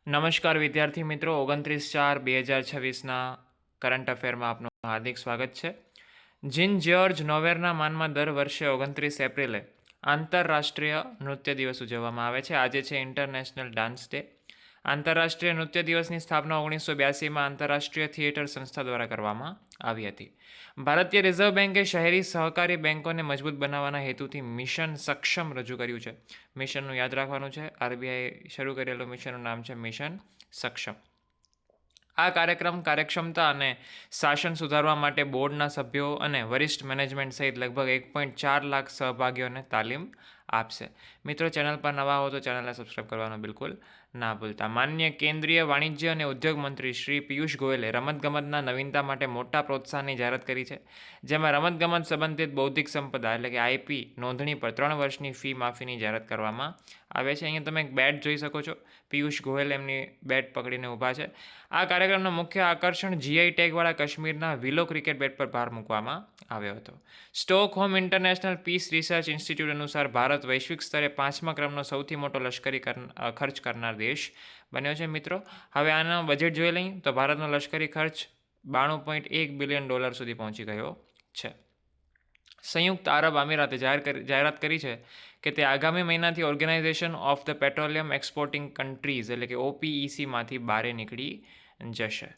નમસ્કાર વિદ્યાર્થી મિત્રો, 29/4/2026ના કરંટ અફેરમાં આપનું હાર્દિક સ્વાગત છે. જીન જ્યોર્જ નોવેરના માનમાં દર વર્ષે 29 એપ્રિલે આંતરરાષ્ટ્રીય નૃત્ય દિવસ ઉજવવામાં આવે છે. આજે છે ઇન્ટરનેશનલ ડાન્સ ડે. આંતરરાષ્ટ્રીય નૃત્ય દિવસની સ્થાપના 1982માં આંતરરાષ્ટ્રીય થિયેટર સંસ્થા દ્વારા કરવામાં આવી હતી. ભારતીય રિઝર્વ બેન્કે શહેરી સહકારી બેન્કોને મજબૂત બનાવવાના હેતુથી મિશન સક્ષમ રજૂ કર્યું છે. મિશનનું યાદ રાખવાનું છે. આરબીઆઈ શરૂ કરેલું મિશનનું નામ છે મિશન સક્ષમ. આ કાર્યક્રમ કાર્યક્ષમતા અને શાસન સુધારવા માટે બોર્ડના સભ્યો અને વરિષ્ઠ મેનેજમેન્ટ સહિત લગભગ 1.4 લાખ સહભાગીઓને તાલીમ આપશે. મિત્રો, ચેનલ પર નવા હો તો ચેનલને સબસ્ક્રાઇબ કરવાનું બિલકુલ ના ભૂલતા. માનનીય કેન્દ્રીય વાણિજ્ય અને ઉદ્યોગ મંત્રી શ્રી પિયુષ ગોયલે રમતગમતના નવીનતા માટે મોટા પ્રોત્સાહનની જાહેરાત કરી છે, જેમાં રમતગમત સંબંધિત બૌદ્ધિક સંપદા એટલે કે આઈપી નોંધણી પર 3 વર્ષની ફી માફીની જાહેરાત કરવામાં આવે છે. અહીંયા તમે એક બેટ જોઈ શકો છો. પિયુષ ગોયલ એમની બેટ પકડીને ઊભા છે. આ કાર્યક્રમનો મુખ્ય આકર્ષણ જીઆઈ ટેગવાળા કાશ્મીરના વિલો ક્રિકેટ બેટ પર ભાર મૂકવામાં આવ્યો હતો. Stockholm International Peace Research Institute અનુસાર ભારત વૈશ્વિક સ્તરે 5મા ક્રમનો સૌથી મોટો લશ્કરી ખર્ચ કરનાર દેશ બન્યો છે. મિત્રો, હવે આનો બજેટ જોઈ લઈએ તો ભારતનો લશ્કરી ખર્ચ $92.1 બિલિયન સુધી પહોંચી ગયો છે. સંયુક્ત આરબ અમીરાતે જાહેરાત કરી છે કે તે આગામી મહિનાથી Organization of the Petroleum Exporting Countries એટલે કે OPECમાંથી બહાર નીકળી જશે.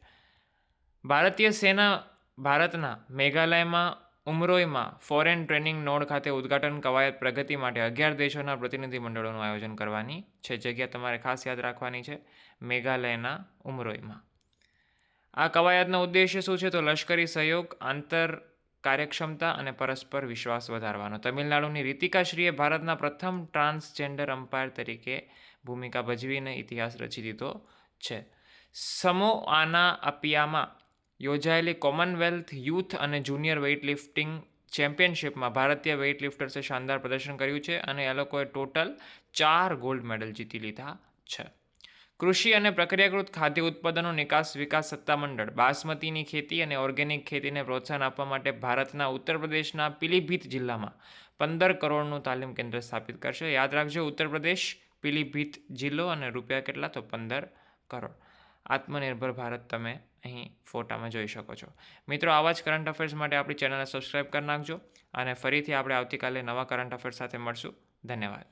ભારતીય સેના ભારતના મેઘાલયમાં ઉમરોઈમાં ફોરેન ટ્રેનિંગ નોડ ખાતે ઉદ્ઘાટન કવાયત પ્રગતિ માટે 11 દેશોના પ્રતિનિધિમંડળોનું આયોજન કરવાની છે. જગ્યા તમારે ખાસ યાદ રાખવાની છે, મેઘાલયના ઉમરોઈમાં. આ કવાયતનો ઉદ્દેશ્ય શું છે? તો લશ્કરી સહયોગ, આંતર કાર્યક્ષમતા અને પરસ્પર વિશ્વાસ વધારવાનો. તમિલનાડુની રીતિકાશ્રીએ ભારતના પ્રથમ ટ્રાન્સજેન્ડર અમ્પાયર તરીકે ભૂમિકા ભજવીને ઇતિહાસ રચી દીધો છે. સમોઆના અપિયામાં યોજાયેલી કોમનવેલ્થ યુથ અને જુનિયર વેઇટલિફ્ટિંગ ચેમ્પિયનશિપમાં ભારતીય વેઇટલિફ્ટર્સે શાનદાર પ્રદર્શન કર્યું છે અને એ લોકોએ ટોટલ 4 ગોલ્ડ મેડલ જીતી લીધા છે. કૃષિ અને પ્રક્રિયાકૃત ખાદ્ય ઉત્પાદનો નિકાસ વિકાસ સત્તામંડળ બાસમતીની ખેતી અને ઓર્ગેનિક ખેતીને પ્રોત્સાહન આપવા માટે ભારતના ઉત્તર પ્રદેશના પીલીભીત જિલ્લામાં 15 કરોડનું તાલીમ કેન્દ્ર સ્થાપિત કરશે. યાદ રાખજો, ઉત્તર પ્રદેશ, પીલીભીત જિલ્લો અને રૂપિયા કેટલા? તો 15 કરોડ. આત્મનિર્ભર ભારત તમે અહીં ફોટામાં જોઈ શકો છો. મિત્રો, આવા જ કરંટ અફેર્સ માટે આપણી ચેનલને સબસ્ક્રાઇબ કરી નાખજો અને ફરીથી આપણે આવતીકાલે નવા કરંટ અફેર્સ સાથે મળશું. ધન્યવાદ.